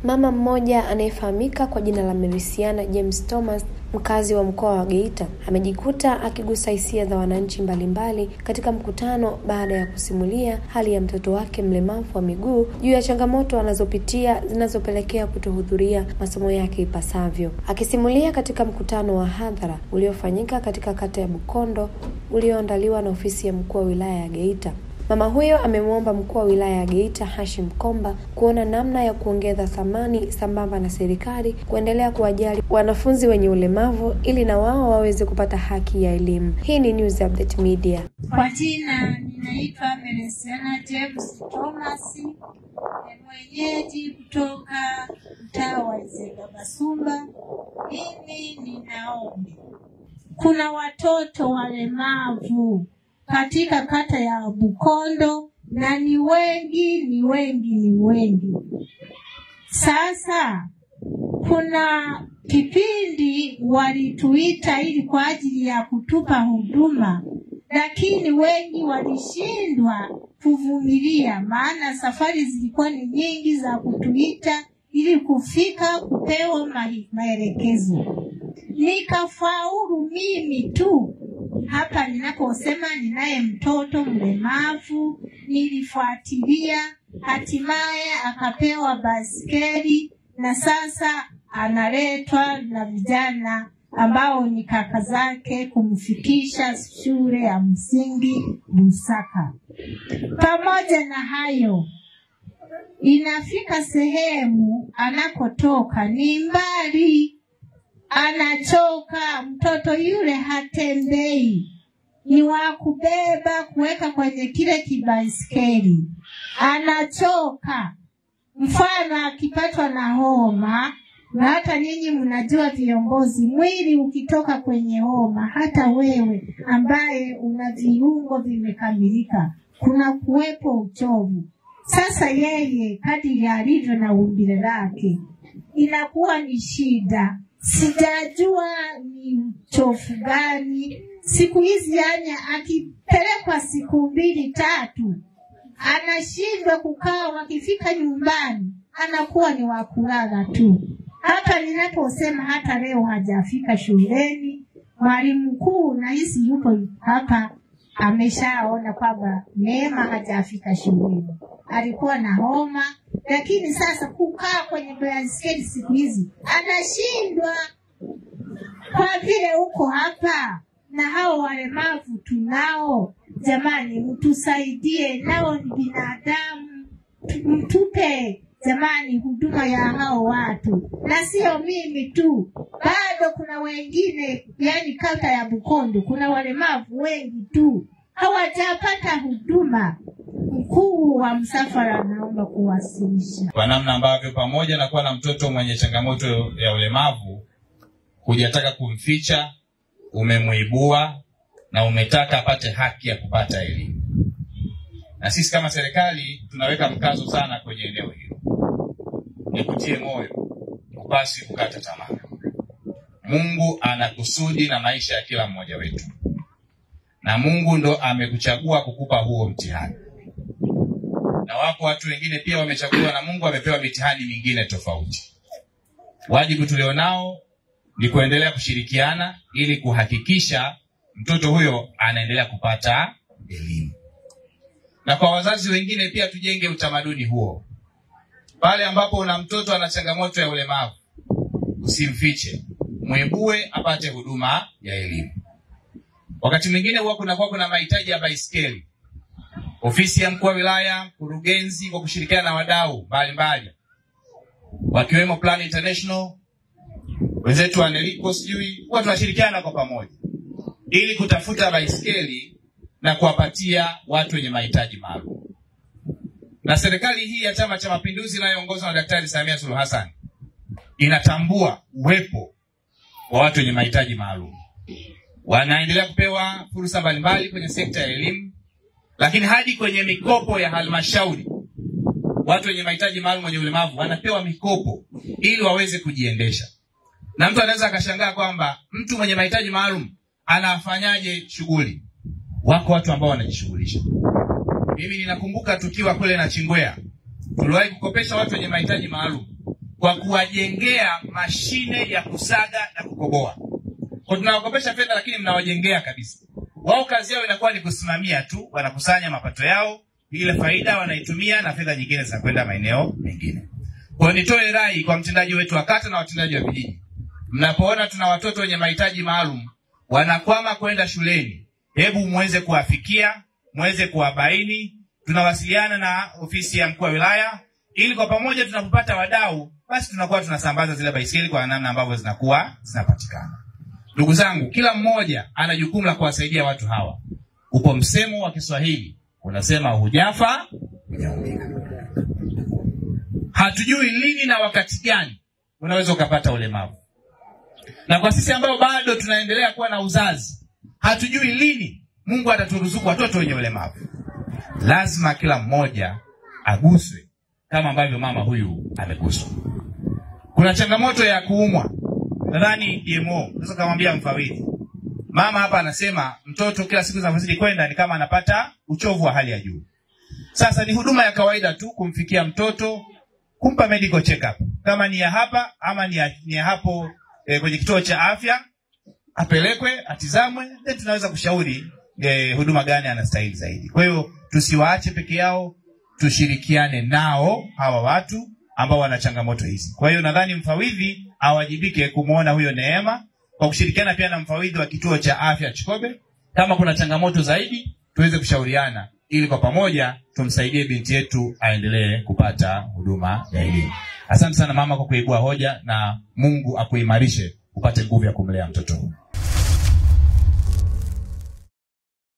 Mama mmoja anayefahamika kwa jina la Merisiana James Thomas, mkazi wa mkoa wa Geita, amejikuta akigusa hisia za wananchi mbalimbali katika mkutano baada ya kusimulia hali ya mtoto wake mlemavu wa miguu juu ya changamoto anazopitia zinazopelekea kutohudhuria masomo yake ipasavyo. Akisimulia katika mkutano wa hadhara uliofanyika katika kata ya Bukondo ulioandaliwa na ofisi ya mkuu wa wilaya ya Geita, mama huyo amemwomba mkuu wa wilaya ya Geita Hashim Komba kuona namna ya kuongeza thamani sambamba na serikali kuendelea kuwajali wanafunzi wenye ulemavu ili na wao waweze kupata haki ya elimu. Hii ni News Update Media. Kwa jina ninaitwa Merisiana James Thomas, ni mwenyeji kutoka mtaa wa Basumba. Mimi ninaomba, kuna watoto walemavu katika kata ya Bukondo na ni wengi. Sasa kuna kipindi walituita ili kwa ajili ya kutupa huduma, lakini wengi walishindwa kuvumilia, maana safari zilikuwa ni nyingi za kutuita ili kufika kupewa maelekezo. Nikafaulu mimi tu. Hapa ninaposema ninaye mtoto mlemavu, nilifuatilia, hatimaye akapewa baskeli na sasa analetwa na vijana ambao ni kaka zake kumfikisha shule ya msingi Busaka. Pamoja na hayo, inafika sehemu anakotoka ni mbali, anachoka, mtoto yule hatembei, ni wa kubeba kuweka kwenye kile kibaiskeli, anachoka. Mfano akipatwa na homa, na hata nyinyi mnajua viongozi, mwili ukitoka kwenye homa, hata wewe ambaye una viungo vimekamilika, kuna kuwepo uchovu. Sasa yeye kadiri alivyo na umbile lake, inakuwa ni shida. Sijajua ni uchofu gani siku hizi, yani akipelekwa siku 2-3 anashindwa kukaa, wakifika nyumbani anakuwa ni wakulala tu. Hata ninaposema hata leo hajafika shuleni, mwalimu mkuu nahisi yupo hapa ameshaona kwamba Neema hajafika shuleni, alikuwa na homa, lakini sasa kukaa kwenye baiskeli siku hizi anashindwa. Kwa vile uko hapa na hao walemavu tunao, jamani mtusaidie, nao ni binadamu, mtupe jamani huduma ya hao watu. Na sio mimi tu, bado kuna wengine, yani kata ya Bukondo kuna walemavu wengi tu hawajapata huduma. Mkuu wa msafara naomba kuwasilisha kwa namna ambavyo pamoja na kuwa na mtoto mwenye changamoto ya ulemavu, hujataka kumficha, umemuibua na umetaka apate haki ya kupata elimu. Na sisi kama serikali tunaweka mkazo sana kwenye eneo hilo. Nikutie moyo, basi kukata tamaa. Mungu ana kusudi na maisha ya kila mmoja wetu, na Mungu ndo amekuchagua kukupa huo mtihani. Na wako watu wengine pia wamechaguliwa na Mungu, wamepewa mitihani mingine tofauti. Wajibu tulionao ni kuendelea kushirikiana ili kuhakikisha mtoto huyo anaendelea kupata elimu. Na kwa wazazi wengine pia tujenge utamaduni huo. Pale ambapo una mtoto ana changamoto ya ulemavu, usimfiche, muibue apate huduma ya elimu. Wakati mwingine huwa kuna mahitaji ya baiskeli. Ofisi ya mkuu wa wilaya, mkurugenzi kwa kushirikiana na wadau mbalimbali, wakiwemo Plan International, wenzetu wa Nelico, huwa tunashirikiana kwa pamoja ili kutafuta baiskeli na kuwapatia watu wenye mahitaji maalum. Na serikali hii ya Chama cha Mapinduzi inayoongozwa na Daktari Samia Suluhu Hassan inatambua uwepo wa watu wenye mahitaji maalum. Wanaendelea kupewa fursa mbalimbali kwenye sekta ya elimu, lakini hadi kwenye mikopo ya halmashauri watu wenye mahitaji maalum wenye ulemavu wanapewa mikopo ili waweze kujiendesha. Na mtu anaweza akashangaa kwamba mtu mwenye mahitaji maalum anafanyaje shughuli. Wako watu ambao wanajishughulisha. Mimi ninakumbuka tukiwa kule na Chingwea, tuliwahi kukopesha watu wenye mahitaji maalum kwa kuwajengea mashine ya kusaga na kukoboa. Kwa tunawakopesha fedha lakini mnawajengea kabisa. Wao kazi yao inakuwa ni kusimamia tu, wanakusanya mapato yao, ile faida wanaitumia na fedha nyingine za kwenda maeneo mengine. Kwa nitoe rai kwa mtendaji wetu wa kata na watendaji wa vijiji. Mnapoona tuna watoto wenye mahitaji maalum wanakwama kwenda shuleni, hebu muweze kuwafikia, muweze kuwabaini. Tunawasiliana na ofisi ya mkuu wa wilaya ili kwa pamoja tunapopata wadau basi tunakuwa tunasambaza zile baisikeli kwa namna ambavyo zinapatikana. Ndugu zangu, kila mmoja ana jukumu la kuwasaidia watu hawa. Upo msemo wa Kiswahili unasema hujafa hujaumika. Hatujui lini na wakati gani unaweza ukapata ulemavu. Na kwa sisi ambao bado tunaendelea kuwa na uzazi, hatujui lini Mungu ataturuzuku watoto wenye ulemavu. Lazima kila mmoja aguswe kama ambavyo mama huyu ameguswa. Kuna changamoto ya kuumwa. Nadhani DMO sasa kamwambia mfawidhi. Mama hapa anasema mtoto kila siku zinazozidi kwenda ni kama anapata uchovu wa hali ya juu. Sasa ni huduma ya kawaida tu kumfikia mtoto, kumpa medical check-up. Kama ni ya hapa ama ni ya hapo kwenye kituo cha afya, apelekwe, atizamwe, then tunaweza kushauri huduma gani anastahili zaidi. Kwa hiyo tusiwaache peke yao, tushirikiane nao hawa watu ambao wana changamoto hizi. Kwa hiyo nadhani mfawidhi awajibike kumuona huyo Neema, kwa kushirikiana pia na mfawidhi wa kituo cha afya Chikobe. Kama kuna changamoto zaidi tuweze kushauriana ili kwa pamoja tumsaidie binti yetu aendelee kupata huduma ya elimu. Asante sana mama kwa kuibua hoja, na Mungu akuimarishe upate nguvu ya kumlea mtoto.